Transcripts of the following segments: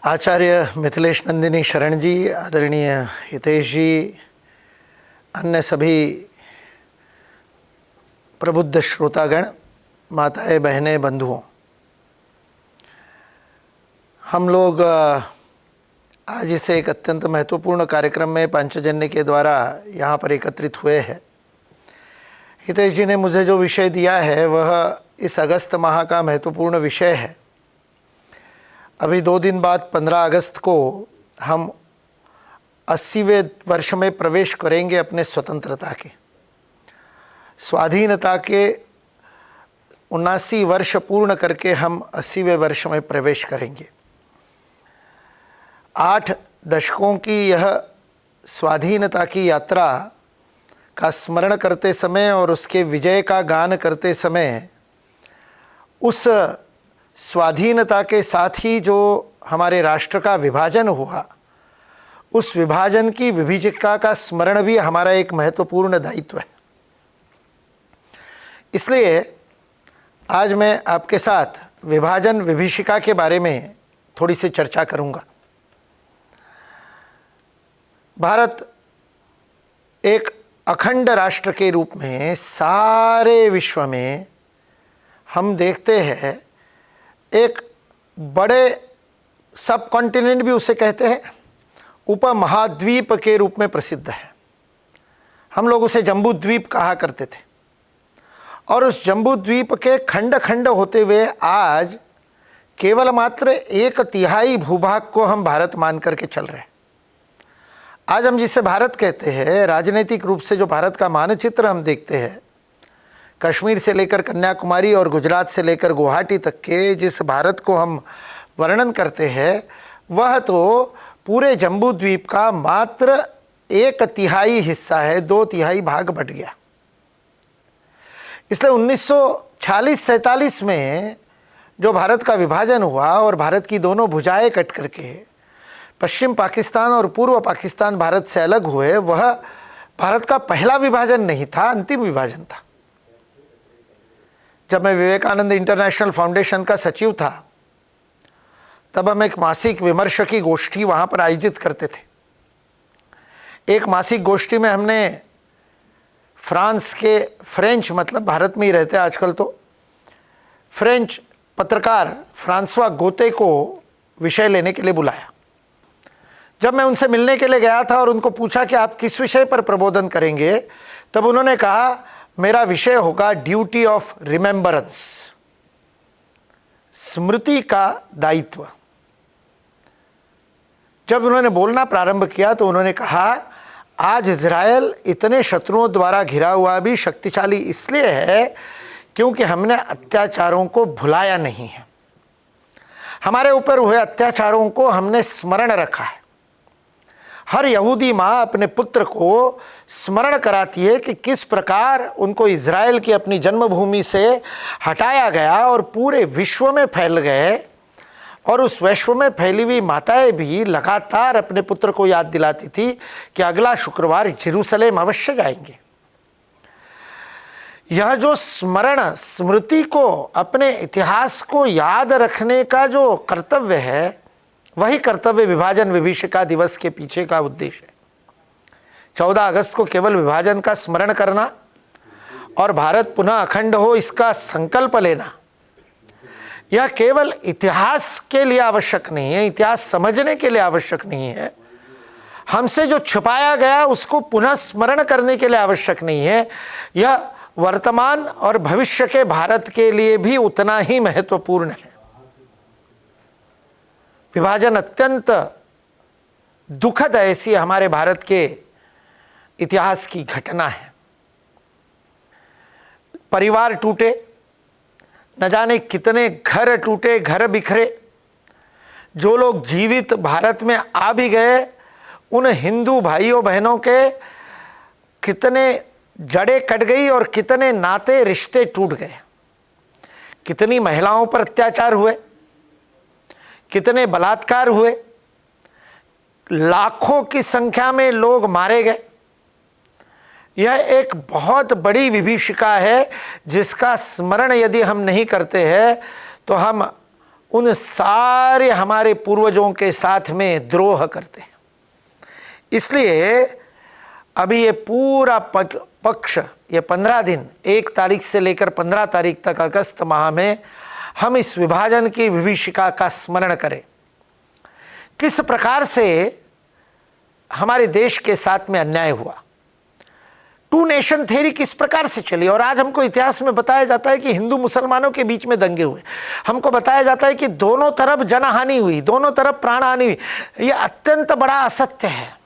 आचार्य मिथिलेश नंदिनी शरण जी, आदरणीय हितेश जी, अन्य सभी प्रबुद्ध श्रोतागण, माताएं, बहनें, बंधुओं, हम लोग आज इसे एक अत्यंत महत्वपूर्ण कार्यक्रम में पांचजन्य के द्वारा यहाँ पर एकत्रित हुए हैं। हितेश जी ने मुझे जो विषय दिया है वह इस अगस्त माह का महत्वपूर्ण विषय है। अभी 2 दिन बाद 15 अगस्त को हम 80वें वर्ष में प्रवेश करेंगे अपने स्वतंत्रता के। स्वाधीनता के 79 वर्ष पूर्ण करके हम 80वें वर्ष में प्रवेश करेंगे। 8 दशकों की यह स्वाधीनता की यात्रा का स्मरण करते समय और उसके विजय का गान करते समय उस स्वाधीनता के साथ ही जो हमारे राष्ट्र का विभाजन हुआ, उस विभाजन की विभीषिका का स्मरण भी हमारा एक महत्वपूर्ण दायित्व है। इसलिए आज मैं आपके साथ विभाजन विभीषिका के बारे में थोड़ी सी चर्चा करूंगा। भारत एक अखंड राष्ट्र के रूप में सारे विश्व में हम देखते हैं एक बड़े सब कॉन्टिनेंट भी उसे कहते हैं, उपमहाद्वीप के रूप में प्रसिद्ध है। हम लोग उसे जम्बू द्वीप कहा करते थे और उस जम्बू द्वीप के खंड खंड होते हुए आज केवल मात्र 1/3 भूभाग को हम भारत मान करके चल रहे हैं। आज हम जिसे भारत कहते हैं, राजनीतिक रूप से जो भारत का मानचित्र हम देखते हैं, कश्मीर से लेकर कन्याकुमारी और गुजरात से लेकर गुवाहाटी तक के जिस भारत को हम वर्णन करते हैं, वह तो पूरे जम्बू द्वीप का मात्र 1/3 हिस्सा है। 2/3 भाग बट गया। इसलिए 1946-47 में जो भारत का विभाजन हुआ और भारत की दोनों भुजाएं कट करके पश्चिम पाकिस्तान और पूर्व पाकिस्तान भारत से अलग हुए, वह भारत का पहला विभाजन नहीं था, अंतिम विभाजन था। जब मैं विवेकानंद इंटरनेशनल फाउंडेशन का सचिव था, तब हम एक मासिक विमर्श की गोष्ठी वहाँ पर आयोजित करते थे। एक मासिक गोष्ठी में हमने फ्रांस के फ्रेंच, मतलब भारत में ही रहते आजकल तो, फ्रेंच पत्रकार फ्रांसवा गोते को विषय लेने के लिए बुलाया। जब मैं उनसे मिलने के लिए गया था और उनको पूछा कि आप किस विषय पर प्रबोधन करेंगे, तब उन्होंने कहा मेरा विषय होगा ड्यूटी ऑफ रिमेम्बरेंस, स्मृति का दायित्व। जब उन्होंने बोलना प्रारंभ किया तो उन्होंने कहा आज इजरायल इतने शत्रुओं द्वारा घिरा हुआ भी शक्तिशाली इसलिए है क्योंकि हमने अत्याचारों को भुलाया नहीं है। हमारे ऊपर हुए अत्याचारों को हमने स्मरण रखा है। हर यहूदी माँ अपने पुत्र को स्मरण कराती है कि किस प्रकार उनको इजराइल की अपनी जन्मभूमि से हटाया गया और पूरे विश्व में फैल गए, और उस विश्व में फैली हुई माताएं भी लगातार अपने पुत्र को याद दिलाती थी कि अगला शुक्रवार यरूशलेम अवश्य जाएंगे। यह जो स्मरण, स्मृति को, अपने इतिहास को याद रखने का जो कर्तव्य है, वही कर्तव्य विभाजन विभीषिका दिवस के पीछे का उद्देश्य है। 14 अगस्त को केवल विभाजन का स्मरण करना और भारत पुनः अखंड हो इसका संकल्प लेना, यह केवल इतिहास के लिए आवश्यक नहीं है, इतिहास समझने के लिए आवश्यक नहीं है, हमसे जो छुपाया गया उसको पुनः स्मरण करने के लिए आवश्यक नहीं है। यह वर्तमान और भविष्य के भारत के लिए भी उतना ही महत्वपूर्ण है। विभाजन अत्यंत दुखद ऐसी हमारे भारत के इतिहास की घटना है। परिवार टूटे, न जाने कितने घर टूटे, घर बिखरे। जो लोग जीवित भारत में आ भी गए, उन हिंदू भाइयों बहनों के कितने जड़ें कट गई और कितने नाते रिश्ते टूट गए। कितनी महिलाओं पर अत्याचार हुए, कितने बलात्कार हुए, लाखों की संख्या में लोग मारे गए। यह एक बहुत बड़ी विभीषिका है जिसका स्मरण यदि हम नहीं करते हैं तो हम उन सारे हमारे पूर्वजों के साथ में द्रोह करते हैं। इसलिए अभी ये पूरा पक्ष, ये 15 दिन, 1 तारीख से लेकर 15 तारीख तक अगस्त माह में हम इस विभाजन की विभीषिका का स्मरण करें। किस प्रकार से हमारे देश के साथ में अन्याय हुआ, 2 नेशन थ्योरी किस प्रकार से चली। और आज हमको इतिहास में बताया जाता है कि हिंदू मुसलमानों के बीच में दंगे हुए, हमको बताया जाता है कि दोनों तरफ जनहानि हुई, दोनों तरफ प्राण हानि हुई। यह अत्यंत बड़ा असत्य है,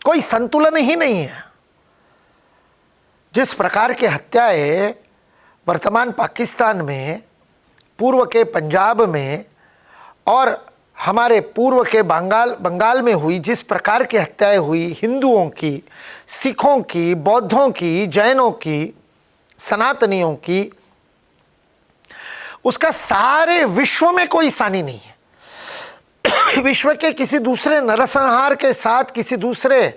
कोई संतुलन ही नहीं है। जिस प्रकार की हत्याएं वर्तमान पाकिस्तान में, पूर्व के पंजाब में और हमारे पूर्व के बंगाल में हुई, जिस प्रकार की हत्याएं हुई हिंदुओं की, सिखों की, बौद्धों की, जैनों की, सनातनियों की, उसका सारे विश्व में कोई सानी नहीं है। विश्व के किसी दूसरे नरसंहार के साथ, किसी दूसरे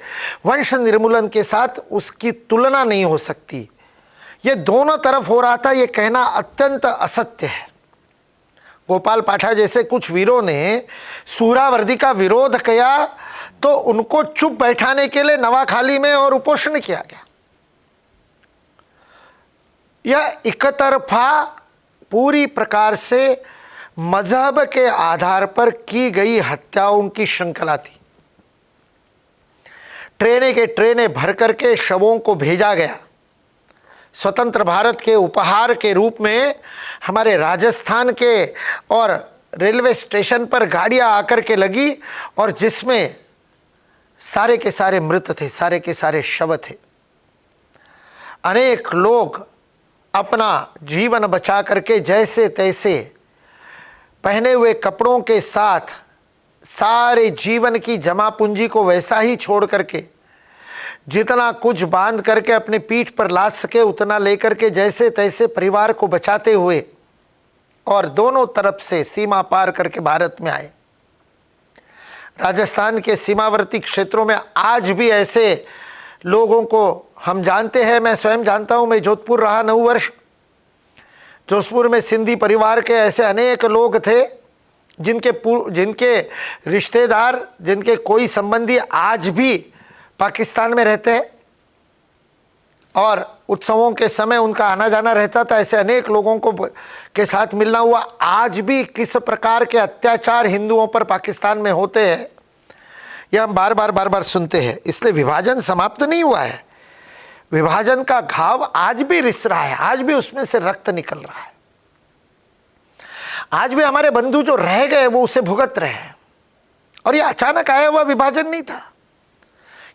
वंश निर्मूलन के साथ उसकी तुलना नहीं हो सकती। ये दोनों तरफ हो रहा था, ये कहना अत्यंत असत्य है। गोपाल पाठा जैसे कुछ वीरों ने सुहरावर्दी का विरोध किया तो उनको चुप बैठाने के लिए नवाखाली में और उपोषण किया गया। यह एकतरफा पूरी प्रकार से मजहब के आधार पर की गई हत्याओं की श्रृंखला थी। ट्रेनें के ट्रेनें भर करके शवों को भेजा गया। स्वतंत्र भारत के उपहार के रूप में हमारे राजस्थान के और रेलवे स्टेशन पर गाड़ियां आकर के लगी और जिसमें सारे के सारे मृत थे, सारे के सारे शव थे। अनेक लोग अपना जीवन बचा करके जैसे तैसे पहने हुए कपड़ों के साथ सारे जीवन की जमा पूंजी को वैसा ही छोड़ करके, जितना कुछ बांध करके अपने पीठ पर लाद सके उतना लेकर के जैसे तैसे परिवार को बचाते हुए और दोनों तरफ से सीमा पार करके भारत में आए। राजस्थान के सीमावर्ती क्षेत्रों में आज भी ऐसे लोगों को हम जानते हैं। मैं स्वयं जानता हूं, मैं जोधपुर रहा 9 वर्ष। जोधपुर में सिंधी परिवार के ऐसे अनेक लोग थे जिनके रिश्तेदार, जिनके कोई संबंधी आज भी पाकिस्तान में रहते हैं और उत्सवों के समय उनका आना जाना रहता था। ऐसे अनेक लोगों को के साथ मिलना हुआ। आज भी किस प्रकार के अत्याचार हिंदुओं पर पाकिस्तान में होते हैं यह हम बार बार सुनते हैं। इसलिए विभाजन समाप्त नहीं हुआ है, विभाजन का घाव आज भी रिस रहा है, आज भी उसमें से रक्त निकल रहा है। आज भी हमारे बंधु जो रह गए वो उसे भुगत रहे हैं। और ये अचानक आया हुआ विभाजन नहीं था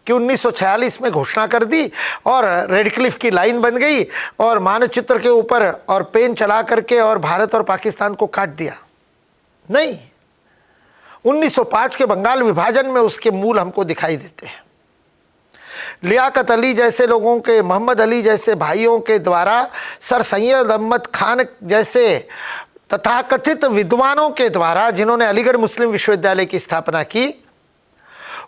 कि 1946 में घोषणा कर दी और रेड क्लिफ की लाइन बन गई और मानचित्र के ऊपर और पेन चला करके और भारत और पाकिस्तान को काट दिया। नहीं, 1905 के बंगाल विभाजन में उसके मूल हमको दिखाई देते हैं। लियाकत अली जैसे लोगों के, मोहम्मद अली जैसे भाइयों के द्वारा, सर सैयद अहमद खान जैसे तथाकथित विद्वानों के द्वारा, जिन्होंने अलीगढ़ मुस्लिम विश्वविद्यालय की स्थापना की,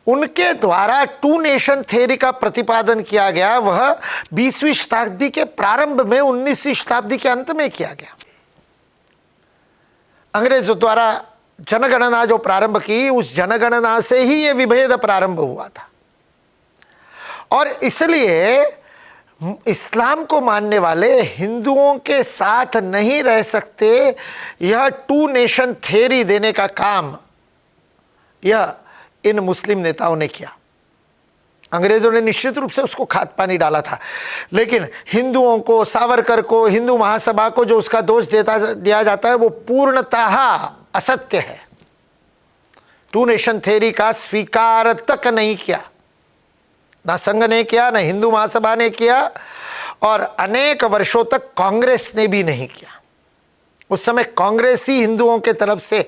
उनके द्वारा 2 नेशन थ्योरी का प्रतिपादन किया गया। वह 20वीं शताब्दी के प्रारंभ में 19वीं शताब्दी के अंत में किया गया। अंग्रेजों द्वारा जनगणना जो प्रारंभ की, उस जनगणना से ही यह विभेद प्रारंभ हुआ था। और इसलिए इस्लाम को मानने वाले हिंदुओं के साथ नहीं रह सकते, यह 2 नेशन थ्योरी देने का काम यह इन मुस्लिम नेताओं ने किया। अंग्रेजों ने निश्चित रूप से उसको खाद पानी डाला था, लेकिन हिंदुओं को, सावरकर को, हिंदू महासभा को जो उसका दोष दिया जाता है वो पूर्णतः असत्य है। 2 नेशन थ्योरी का स्वीकार तक नहीं किया, ना संघ ने किया, ना हिंदू महासभा ने किया और अनेक वर्षों तक कांग्रेस ने भी नहीं किया। उस समय कांग्रेस ही हिंदुओं के तरफ से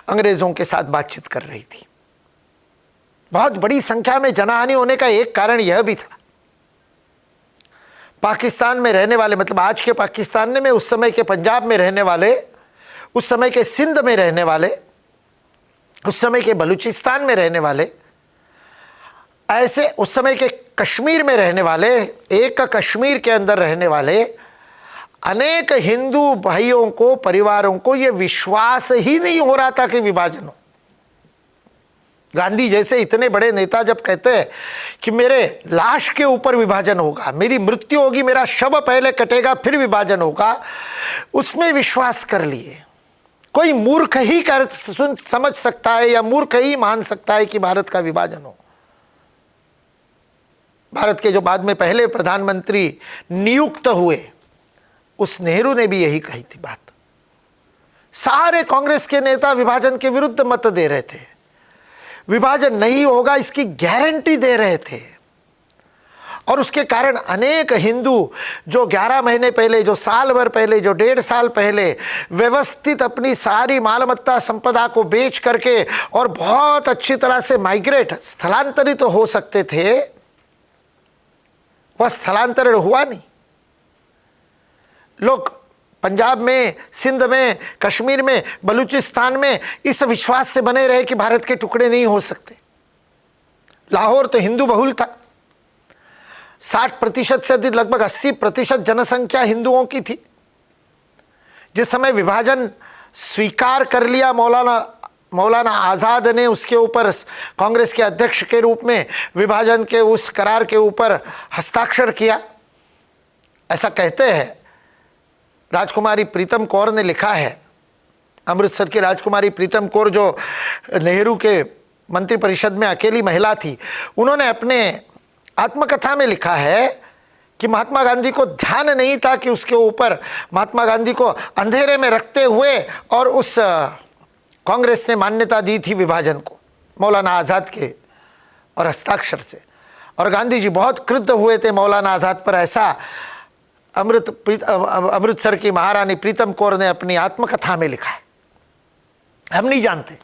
अंग्रेजों के साथ बातचीत कर रही थी। बहुत बड़ी संख्या में जनहानि होने का एक कारण यह भी था, पाकिस्तान में रहने वाले, मतलब आज के पाकिस्तान में, उस समय के पंजाब में रहने वाले, उस समय के सिंध में रहने वाले, उस समय के बलूचिस्तान में रहने वाले, ऐसे उस समय के कश्मीर में रहने वाले, एक कश्मीर के अंदर रहने वाले अनेक हिंदू भाइयों को, परिवारों को यह विश्वास ही नहीं हो रहा था कि विभाजन हो। गांधी जैसे इतने बड़े नेता जब कहते हैं कि मेरे लाश के ऊपर विभाजन होगा, मेरी मृत्यु होगी, मेरा शव पहले कटेगा फिर विभाजन होगा, उसमें विश्वास कर लिए। कोई मूर्ख ही समझ सकता है या मूर्ख ही मान सकता है कि भारत का विभाजन हो। भारत के जो बाद में पहले प्रधानमंत्री नियुक्त हुए, उस नेहरू ने भी यही कही थी बात। सारे कांग्रेस के नेता विभाजन के विरुद्ध मत दे रहे थे, विभाजन नहीं होगा इसकी गारंटी दे रहे थे। और उसके कारण अनेक हिंदू जो 11 महीने पहले, जो साल भर पहले, जो 1.5 साल पहले व्यवस्थित अपनी सारी मालमत्ता संपदा को बेच करके और बहुत अच्छी तरह से माइग्रेट, स्थलांतरित तो हो सकते थे, वह स्थलांतरण हुआ नहीं। लोग पंजाब में, सिंध में, कश्मीर में, बलूचिस्तान में इस विश्वास से बने रहे कि भारत के टुकड़े नहीं हो सकते। लाहौर तो हिंदू बहुल था, 60% से अधिक, लगभग 80% जनसंख्या हिंदुओं की थी। जिस समय विभाजन स्वीकार कर लिया मौलाना आज़ाद ने, उसके ऊपर कांग्रेस के अध्यक्ष के रूप में विभाजन के उस करार के ऊपर हस्ताक्षर किया। ऐसा कहते हैं, राजकुमारी प्रीतम कौर ने लिखा है, अमृतसर की राजकुमारी प्रीतम कौर जो नेहरू के मंत्रिपरिषद में अकेली महिला थी, उन्होंने अपने आत्मकथा में लिखा है कि महात्मा गांधी को ध्यान नहीं था कि उसके ऊपर, महात्मा गांधी को अंधेरे में रखते हुए और उस कांग्रेस ने मान्यता दी थी विभाजन को मौलाना आज़ाद के और हस्ताक्षर से। और गांधी जी बहुत क्रुद्ध हुए थे मौलाना आज़ाद पर। ऐसा अमृतसर की महारानी प्रीतम कौर ने अपनी आत्मकथा में लिखा है, हम नहीं जानते।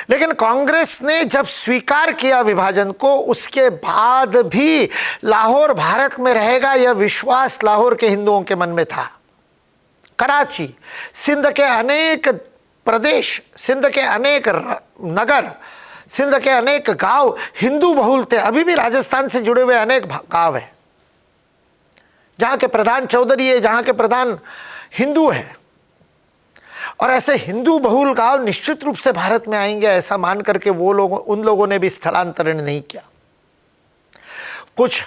लेकिन कांग्रेस ने जब स्वीकार किया विभाजन को, उसके बाद भी लाहौर भारत में रहेगा यह विश्वास लाहौर के हिंदुओं के मन में था। कराची, सिंध के अनेक प्रदेश, सिंध के अनेक नगर, सिंध के अनेक गांव हिंदू बहुल थे। अभी भी राजस्थान से जुड़े हुए अनेक गांव हैं जहाँ के प्रधान चौधरी है, जहाँ के प्रधान हिंदू है। और ऐसे हिंदू बहुल गांव निश्चित रूप से भारत में आएंगे ऐसा मान करके उन लोगों ने भी स्थलांतरण नहीं किया। कुछ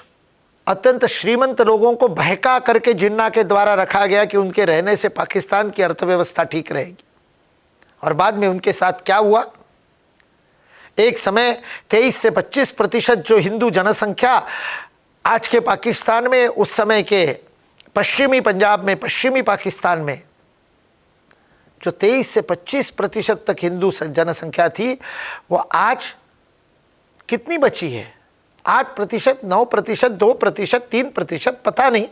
अत्यंत श्रीमंत लोगों को बहका करके जिन्ना के द्वारा रखा गया कि उनके रहने से पाकिस्तान की अर्थव्यवस्था ठीक रहेगी। और बाद में उनके साथ क्या हुआ? एक समय 23 से 25% जो हिंदू जनसंख्या आज के पाकिस्तान में, उस समय के पश्चिमी पंजाब में, पश्चिमी पाकिस्तान में जो 23 से 25% तक हिंदू जनसंख्या थी, वो आज कितनी बची है? 8%, 9%, 2%, 3%, पता नहीं।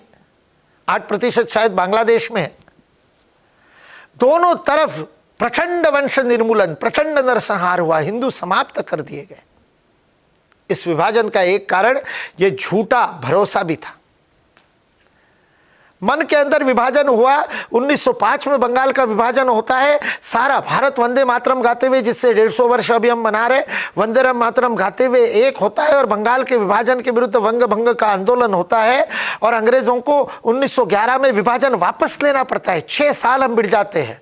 8% शायद बांग्लादेश में है। दोनों तरफ प्रचंड वंश निर्मूलन, प्रचंड नरसंहार हुआ, हिंदू समाप्त कर दिए गए। इस विभाजन का एक कारण यह झूठा भरोसा भी था। मन के अंदर विभाजन हुआ। 1905 में बंगाल का विभाजन होता है। सारा भारत वंदे मातरम गाते हुए, जिससे 150 वर्ष अभी हम मना रहे, वंदे मातरम गाते हुए एक होता है और बंगाल के विभाजन के विरुद्ध वंग भंग का आंदोलन होता है। और अंग्रेजों को 1911 में विभाजन वापस लेना पड़ता है। 6 साल हम बिड़ जाते हैं।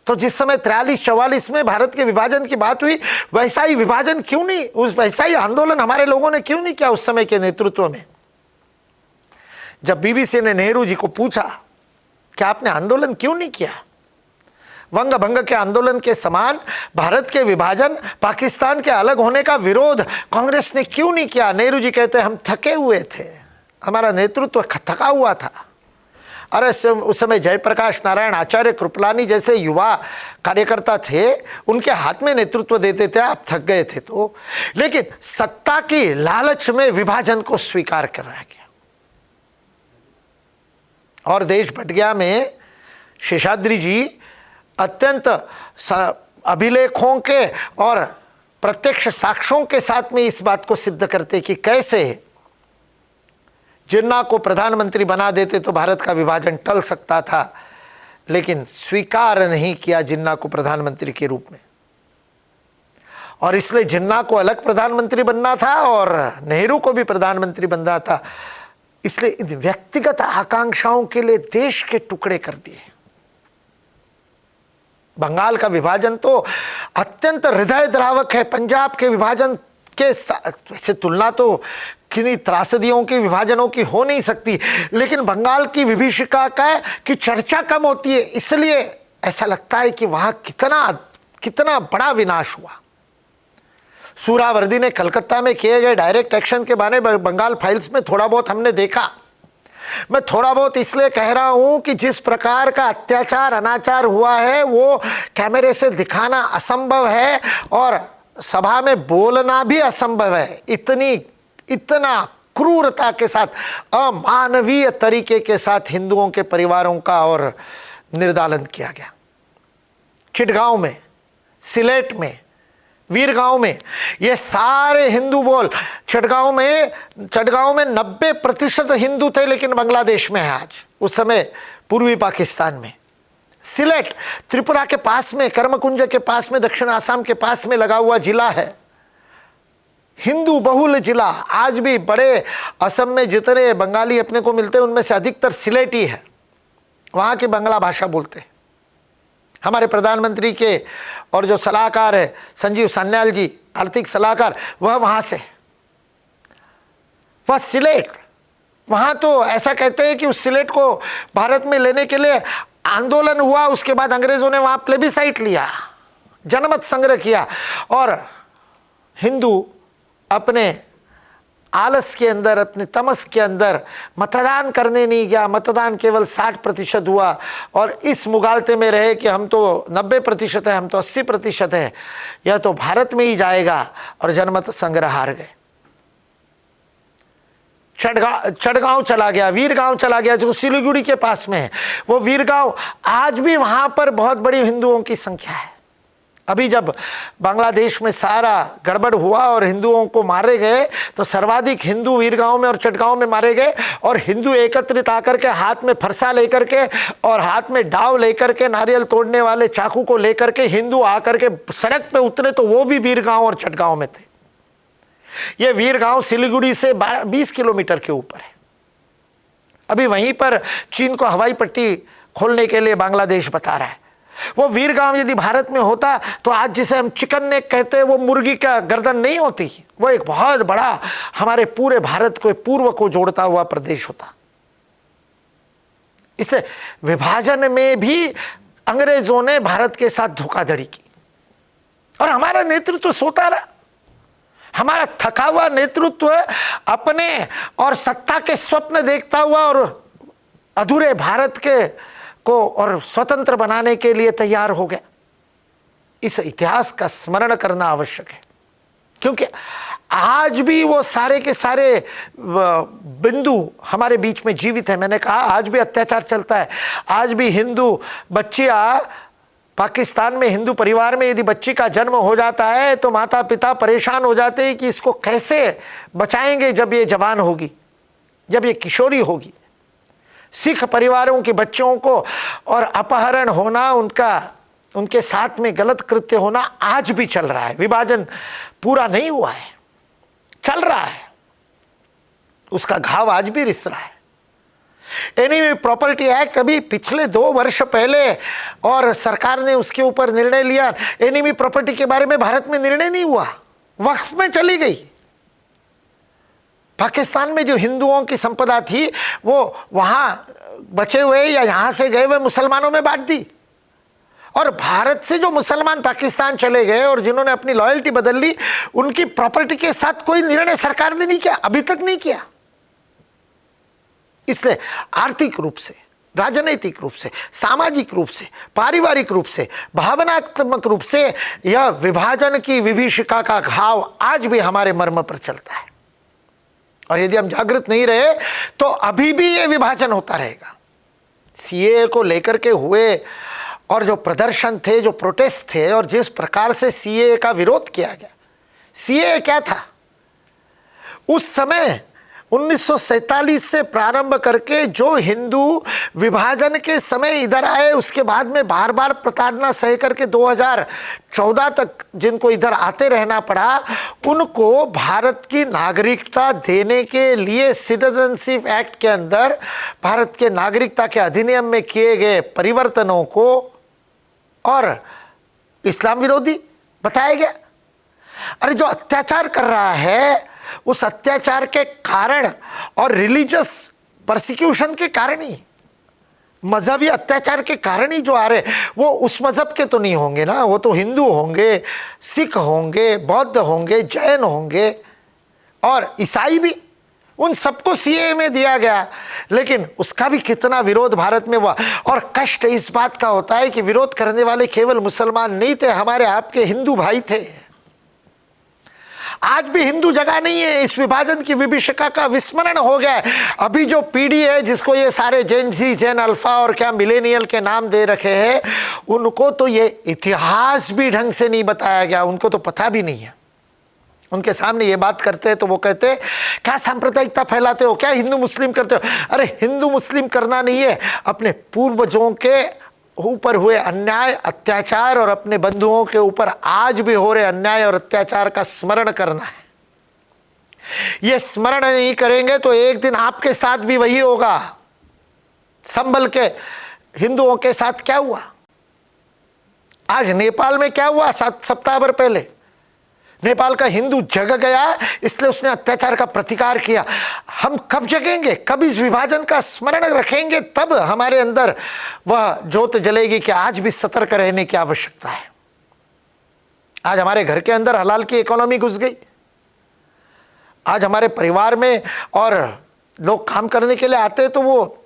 तो जिस समय 43-44 में भारत के विभाजन की बात हुई, वैसा ही विभाजन क्यों नहीं, वैसा ही आंदोलन हमारे लोगों ने क्यों नहीं किया उस समय के नेतृत्व में? जब बीबीसी ने नेहरू जी को पूछा कि आपने आंदोलन क्यों नहीं किया, वंग भंग के आंदोलन के समान भारत के विभाजन, पाकिस्तान के अलग होने का विरोध कांग्रेस ने क्यों नहीं किया? नेहरू जी कहते हम थके हुए थे, हमारा नेतृत्व थका हुआ था। अरे उस समय जयप्रकाश नारायण आचार्य, कृपलानी जैसे युवा कार्यकर्ता थे, उनके हाथ में नेतृत्व देते थे, आप थक गए थे तो। लेकिन सत्ता की लालच में विभाजन को स्वीकार कराया गया और देश बट गया। में शेषाद्री जी अत्यंत अभिलेखों के और प्रत्यक्ष साक्ष्यों के साथ में इस बात को सिद्ध करते कि कैसे जिन्ना को प्रधानमंत्री बना देते तो भारत का विभाजन टल सकता था, लेकिन स्वीकार नहीं किया जिन्ना को प्रधानमंत्री के रूप में। और इसलिए जिन्ना को अलग प्रधानमंत्री बनना था और नेहरू को भी प्रधानमंत्री बनना था। इसलिए इन व्यक्तिगत आकांक्षाओं के लिए देश के टुकड़े कर दिए। बंगाल का विभाजन तो अत्यंत हृदयद्रावक है। पंजाब के विभाजन के साथ वैसे तुलना तो किन्हीं त्रासदियों के विभाजनों की हो नहीं सकती, लेकिन बंगाल की विभीषिका का की चर्चा कम होती है, इसलिए ऐसा लगता है कि वहां कितना बड़ा विनाश हुआ। सूरावर्दी ने कलकत्ता में किए गए डायरेक्ट एक्शन के बारे में बंगाल फाइल्स में थोड़ा बहुत हमने देखा। मैं थोड़ा बहुत इसलिए कह रहा हूं कि जिस प्रकार का अत्याचार अनाचार हुआ है वो कैमरे से दिखाना असंभव है और सभा में बोलना भी असंभव है। इतना क्रूरता के साथ, अमानवीय तरीके के साथ हिंदुओं के परिवारों का और निर्दालन किया गया। चिटगांव में, सिलेट में, वीरगांव में, ये सारे हिंदू बोल। चटगांव में 90% हिंदू थे, लेकिन बांग्लादेश में है आज। उस समय पूर्वी पाकिस्तान में। सिलेट त्रिपुरा के पास में, कर्मकुंज के पास में, दक्षिण आसाम के पास में लगा हुआ जिला है, हिंदू बहुल जिला। आज भी बड़े असम में जितने बंगाली अपने को मिलते हैं उनमें से अधिकतर सिलेटी है, वहाँ की बांग्ला भाषा बोलते हैं। हमारे प्रधानमंत्री के और जो सलाहकार है संजीव सान्याल जी, आर्थिक सलाहकार, वह वहाँ से, वह सिलेट। वहाँ तो ऐसा कहते हैं कि उस सिलेट को भारत में लेने के लिए आंदोलन हुआ, उसके बाद अंग्रेजों ने वहाँ प्लेबिसाइट लिया, जनमत संग्रह किया और हिंदू अपने आलस के अंदर, अपने तमस के अंदर मतदान करने नहीं गया। मतदान केवल 60% हुआ और इस मुगालते में रहे कि हम तो 90% है, हम तो 80% है, यह तो भारत में ही जाएगा, और जनमत संग्रह हार गए। चटगांव चला गया, वीरगांव चला गया जो सिलीगुड़ी के पास में है। वो वीरगांव आज भी वहाँ पर बहुत बड़ी हिंदुओं की संख्या है। अभी जब बांग्लादेश में सारा गड़बड़ हुआ और हिंदुओं को मारे गए तो सर्वाधिक हिंदू वीरगांव में और चटगांव में मारे गए, और हिंदू एकत्रित आकर के हाथ में फरसा लेकर के और हाथ में डाव लेकर के, नारियल तोड़ने वाले चाकू को लेकर के हिंदू आकर के सड़क पे उतरे तो वो भी वीरगांव और चटगांव में थे। ये वीरगांव सिलीगुड़ी से 20 किलोमीटर के ऊपर है। अभी वहीं पर चीन को हवाई पट्टी खोलने के लिए बांग्लादेश बता रहा है। वो वीरगांव यदि भारत में होता तो आज जिसे हम चिकन नेक कहते हैं, वो मुर्गी का गर्दन नहीं होती, वो एक बहुत बड़ा हमारे पूरे भारत को, पूर्व को जोड़ता हुआ प्रदेश होता। इससे विभाजन में भी अंग्रेजों ने भारत के साथ धोखाधड़ी की और हमारा नेतृत्व सोता रहा। हमारा थका हुआ नेतृत्व अपने और सत्ता के स्वप्न देखता हुआ और अधूरे भारत के को और स्वतंत्र बनाने के लिए तैयार हो गया। इस इतिहास का स्मरण करना आवश्यक है, क्योंकि आज भी वो सारे के सारे बिंदु हमारे बीच में जीवित है। मैंने कहा आज भी अत्याचार चलता है। आज भी हिंदू बच्चियां, पाकिस्तान में हिंदू परिवार में यदि बच्ची का जन्म हो जाता है तो माता पिता परेशान हो जाते हैं कि इसको कैसे बचाएंगे जब ये जवान होगी, जब ये किशोरी होगी। सिख परिवारों के बच्चों को और अपहरण होना, उनके साथ में गलत कृत्य होना आज भी चल रहा है। विभाजन पूरा नहीं हुआ है, चल रहा है, उसका घाव आज भी रिस रहा है। एनीवे प्रॉपर्टी एक्ट अभी पिछले 2 वर्ष पहले और सरकार ने उसके ऊपर निर्णय लिया। एनीमी प्रॉपर्टी के बारे में भारत में निर्णय नहीं हुआ, वक्फ में चली गई। पाकिस्तान में जो हिंदुओं की संपदा थी वो वहां बचे हुए या यहां से गए हुए मुसलमानों में बांट दी, और भारत से जो मुसलमान पाकिस्तान चले गए और जिन्होंने अपनी लॉयल्टी बदल ली, उनकी प्रॉपर्टी के साथ कोई निर्णय सरकार ने नहीं किया, अभी तक नहीं किया। इसलिए आर्थिक रूप से, राजनीतिक रूप से, सामाजिक रूप से, पारिवारिक रूप से, भावनात्मक रूप से यह विभाजन की विभीषिका का घाव आज भी हमारे मर्म पर चलता है। और यदि हम जागृत नहीं रहे तो अभी भी ये विभाजन होता रहेगा। सीएए को लेकर के हुए और जो प्रदर्शन थे, जो प्रोटेस्ट थे, और जिस प्रकार से सीएए का विरोध किया गया, सीएए क्या था? उस समय 1947 से प्रारंभ करके जो हिंदू विभाजन के समय इधर आए, उसके बाद में बार बार प्रताड़ना सह करके 2014 तक जिनको इधर आते रहना पड़ा, उनको भारत की नागरिकता देने के लिए सिटीजनशिप एक्ट के अंदर भारत के नागरिकता के अधिनियम में किए गए परिवर्तनों को और इस्लाम विरोधी बताया गया। अरे जो अत्याचार कर रहा है, उस अत्याचार के कारण और रिलीजियस परसिक्यूशन के कारण ही, मजहबी अत्याचार के कारण ही जो आ रहे, वो उस मजहब के तो नहीं होंगे ना, वो तो हिंदू होंगे, सिख होंगे, बौद्ध होंगे, जैन होंगे और ईसाई भी। उन सबको सीए में दिया गया, लेकिन उसका भी कितना विरोध भारत में हुआ। और कष्ट इस बात का होता है कि विरोध करने वाले केवल मुसलमान नहीं थे, हमारे आपके हिंदू भाई थे। आज भी हिंदू जगह नहीं है, इस विभाजन की विभीषिका का विस्मरण हो गया है। अभी जो पीढ़ी है जिसको ये सारे जेन जी, जेन अल्फा और क्या मिलेनियल के नाम दे रखे हैं, उनको तो ये इतिहास भी ढंग से नहीं बताया गया, उनको तो पता भी नहीं है। उनके सामने ये बात करते हैं तो वो कहते हैं क्या सांप्रदायिकता फैलाते हो, क्या हिंदू मुस्लिम करते हो। अरे हिंदू मुस्लिम करना नहीं है, अपने पूर्वजों के ऊपर हुए अन्याय अत्याचार और अपने बंधुओं के ऊपर आज भी हो रहे अन्याय और अत्याचार का स्मरण करना है। ये स्मरण नहीं करेंगे तो एक दिन आपके साथ भी वही होगा। संभल के हिंदुओं के साथ क्या हुआ, आज नेपाल में क्या हुआ, 7 सप्ताह भर पहले नेपाल का हिंदू जग गया, इसलिए उसने अत्याचार का प्रतिकार किया। हम कब जगेंगे, कब इस विभाजन का स्मरण रखेंगे, तब हमारे अंदर वह ज्योत जलेगी कि आज भी सतर्क रहने की आवश्यकता है। आज हमारे घर के अंदर हलाल की इकोनॉमी घुस गई, आज हमारे परिवार में और लोग काम करने के लिए आते, तो वो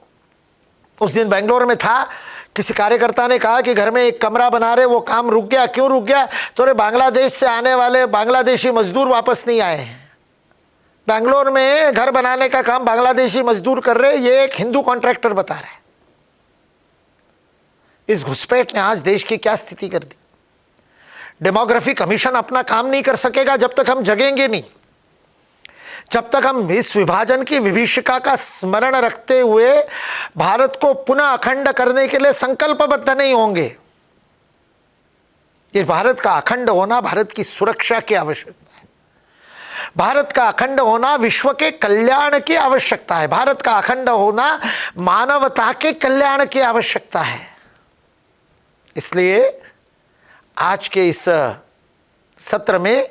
उस दिन बेंगलोर में था, किसी कार्यकर्ता ने कहा कि घर में एक कमरा बना रहे, वो काम रुक गया। क्यों रुक गया? तो रे बांग्लादेश से आने वाले बांग्लादेशी मजदूर वापस नहीं आए हैं। बेंगलोर में घर बनाने का काम बांग्लादेशी मजदूर कर रहे, ये एक हिंदू कॉन्ट्रैक्टर बता रहा है। इस घुसपैठ ने आज देश की क्या स्थिति कर दी। डेमोग्राफी कमीशन अपना काम नहीं कर सकेगा जब तक हम जगेंगे नहीं, जब तक हम इस विभाजन की विभीषिका का स्मरण रखते हुए भारत को पुनः अखंड करने के लिए संकल्पबद्ध नहीं होंगे। ये भारत का अखंड होना भारत की सुरक्षा की आवश्यकता है, भारत का अखंड होना विश्व के कल्याण की आवश्यकता है, भारत का अखंड होना मानवता के कल्याण की आवश्यकता है। इसलिए आज के इस सत्र में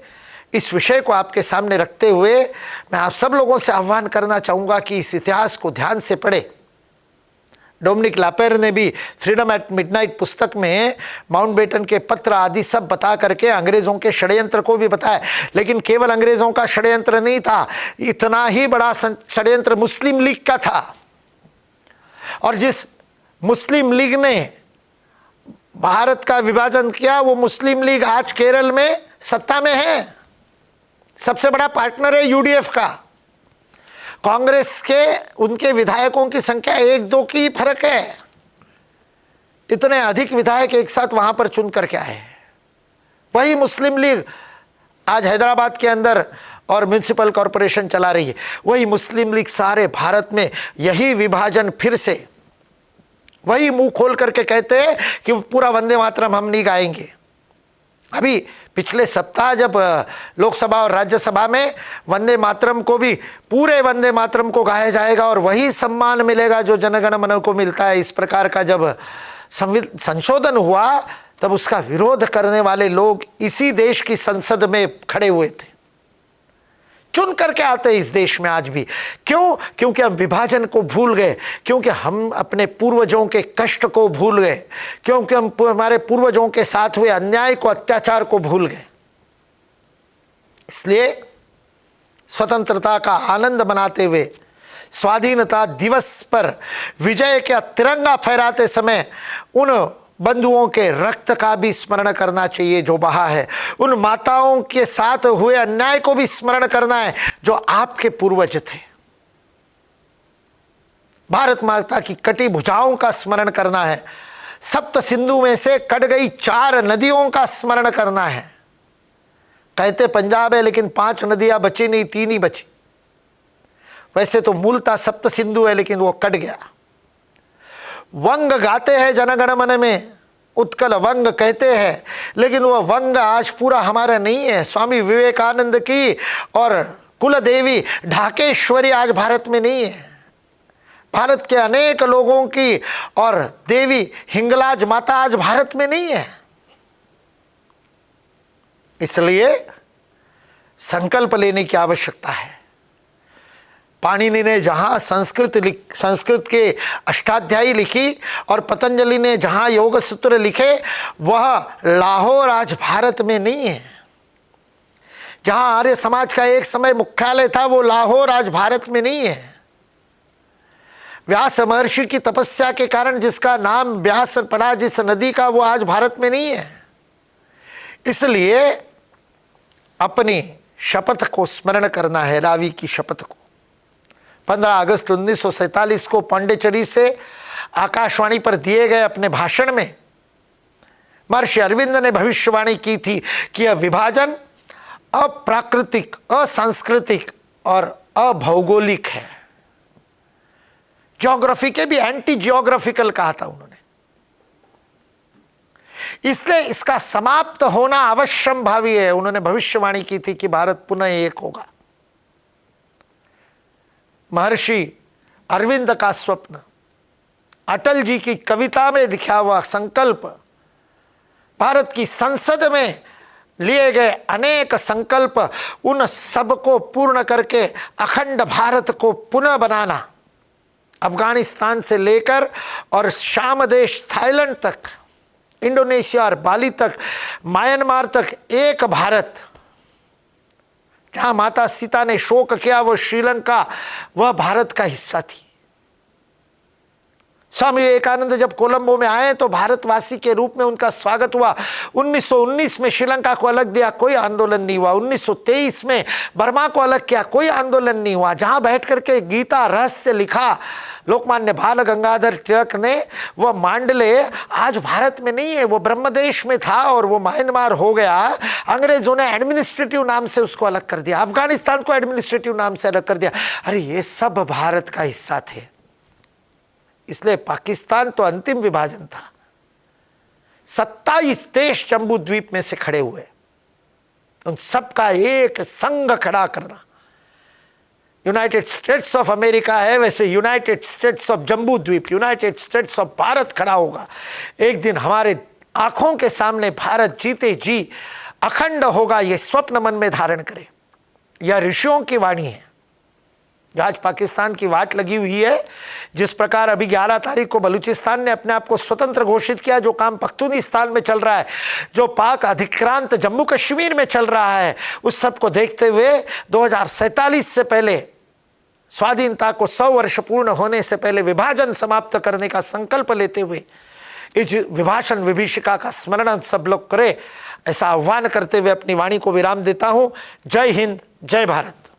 इस विषय को आपके सामने रखते हुए मैं आप सब लोगों से आह्वान करना चाहूँगा कि इस इतिहास को ध्यान से पढ़े। डोमिनिक लापेर ने भी फ्रीडम एट मिडनाइट पुस्तक में माउंटबेटन के पत्र आदि सब बता करके अंग्रेज़ों के षड्यंत्र को भी बताया। लेकिन केवल अंग्रेज़ों का षड्यंत्र नहीं था, इतना ही बड़ा षड्यंत्र मुस्लिम लीग का था। और जिस मुस्लिम लीग ने भारत का विभाजन किया, वो मुस्लिम लीग आज केरल में सत्ता में है, सबसे बड़ा पार्टनर है यूडीएफ का। कांग्रेस के उनके विधायकों की संख्या 1-2 की फर्क है, इतने अधिक विधायक एक साथ वहां पर चुन करके आए। वही मुस्लिम लीग आज हैदराबाद के अंदर और म्युनिसिपल कॉरपोरेशन चला रही है। वही मुस्लिम लीग सारे भारत में यही विभाजन फिर से वही मुंह खोल करके कहते हैं कि पूरा वंदे मातरम हम नहीं गाएंगे। अभी पिछले सप्ताह जब लोकसभा और राज्यसभा में वंदे मातरम को भी, पूरे वंदे मातरम को गाया जाएगा और वही सम्मान मिलेगा जो जनगण मन को मिलता है, इस प्रकार का जब संशोधन हुआ, तब उसका विरोध करने वाले लोग इसी देश की संसद में खड़े हुए थे। चुन करके आते इस देश में आज भी। क्यों? क्योंकि हम विभाजन को भूल गए, क्योंकि हम अपने पूर्वजों के कष्ट को भूल गए, क्योंकि हम हमारे पूर्वजों के साथ हुए अन्याय को, अत्याचार को भूल गए। इसलिए स्वतंत्रता का आनंद मनाते हुए स्वाधीनता दिवस पर विजय का तिरंगा फहराते समय उन बंधुओं के रक्त का भी स्मरण करना चाहिए जो बहा है, उन माताओं के साथ हुए अन्याय को भी स्मरण करना है जो आपके पूर्वज थे। भारत माता की कटी भुजाओं का स्मरण करना है, सप्त सिंधु में से कट गई 4 नदियों का स्मरण करना है। कहते पंजाब है लेकिन 5 नदियां बची नहीं, 3 ही बची। वैसे तो मूलतः सप्त सिंधु है, लेकिन वो कट गया। वंग गाते हैं जनगण मन में, उत्कल वंग कहते हैं, लेकिन वह वंग आज पूरा हमारा नहीं है। स्वामी विवेकानंद की और कुल देवी ढाकेश्वरी आज भारत में नहीं है। भारत के अनेक लोगों की और देवी हिंगलाज माता आज भारत में नहीं है। इसलिए संकल्प लेने की आवश्यकता है। पाणिनि ने जहाँ संस्कृत के अष्टाध्यायी लिखी और पतंजलि ने जहाँ योग सूत्र लिखे, वह लाहौर आज भारत में नहीं है। जहाँ आर्य समाज का एक समय मुख्यालय था, वो लाहौर आज भारत में नहीं है। व्यास महर्षि की तपस्या के कारण जिसका नाम व्यास पड़ा, जिस नदी का, वो आज भारत में नहीं है। इसलिए अपनी शपथ को स्मरण करना है, रावी की शपथ को। 15 अगस्त 1947 को पांडिचेरी से आकाशवाणी पर दिए गए अपने भाषण में महर्षि अरविंद ने भविष्यवाणी की थी कि यह विभाजन अप्राकृतिक, असांस्कृतिक और अभौगोलिक है। ज्योग्राफी के भी एंटी जियोग्राफिकल कहा था उन्होंने। इसलिए इसका समाप्त होना अवश्यंभावी है। उन्होंने भविष्यवाणी की थी कि भारत पुनः एक होगा। महर्षि अरविंद का स्वप्न, अटल जी की कविता में दिखा हुआ संकल्प, भारत की संसद में लिए गए अनेक संकल्प, उन सब को पूर्ण करके अखंड भारत को पुनः बनाना, अफगानिस्तान से लेकर और शाम देश थाईलैंड तक, इंडोनेशिया और बाली तक, म्यांमार तक एक भारत। जहाँ माता सीता ने शोक किया, वो श्रीलंका, वह भारत का हिस्सा थी। स्वामी विवेकानंद जब कोलंबो में आए तो भारतवासी के रूप में उनका स्वागत हुआ। 1919 में श्रीलंका को अलग दिया, कोई आंदोलन नहीं हुआ। 1923 में बर्मा को अलग किया, कोई आंदोलन नहीं हुआ। जहाँ बैठ करके गीता रहस्य लिखा लोकमान्य बाल गंगाधर तिलक ने, वह मांडले आज भारत में नहीं है, वो ब्रह्मदेश में था और वो म्यांमार हो गया। अंग्रेजों ने एडमिनिस्ट्रेटिव नाम से उसको अलग कर दिया, अफगानिस्तान को एडमिनिस्ट्रेटिव नाम से अलग कर दिया। अरे ये सब भारत का हिस्सा थे। इसलिए पाकिस्तान तो अंतिम विभाजन था। 27 देश जम्बू द्वीप में से खड़े हुए, उन सबका एक संघ खड़ा करना। यूनाइटेड स्टेट्स ऑफ अमेरिका है, वैसे यूनाइटेड स्टेट्स ऑफ जम्बू द्वीप, यूनाइटेड स्टेट्स ऑफ भारत खड़ा होगा। एक दिन हमारे आंखों के सामने भारत जीते जी अखंड होगा, ये स्वप्न मन में धारण करें। यह ऋषियों की वाणी है। आज पाकिस्तान की वाट लगी हुई है। जिस प्रकार अभी 11 तारीख को बलूचिस्तान ने अपने आप को स्वतंत्र घोषित किया, जो काम पख्तूनिस्तान में चल रहा है, जो पाक अधिक्रांत जम्मू कश्मीर में चल रहा है, उस सब को देखते हुए 2047 से पहले, स्वाधीनता को 100 वर्ष पूर्ण होने से पहले विभाजन समाप्त करने का संकल्प लेते हुए इस विभाषण विभीषिका का स्मरण सब लोग करें, ऐसा आह्वान करते हुए अपनी वाणी को विराम देता हूँ। जय हिंद, जय भारत।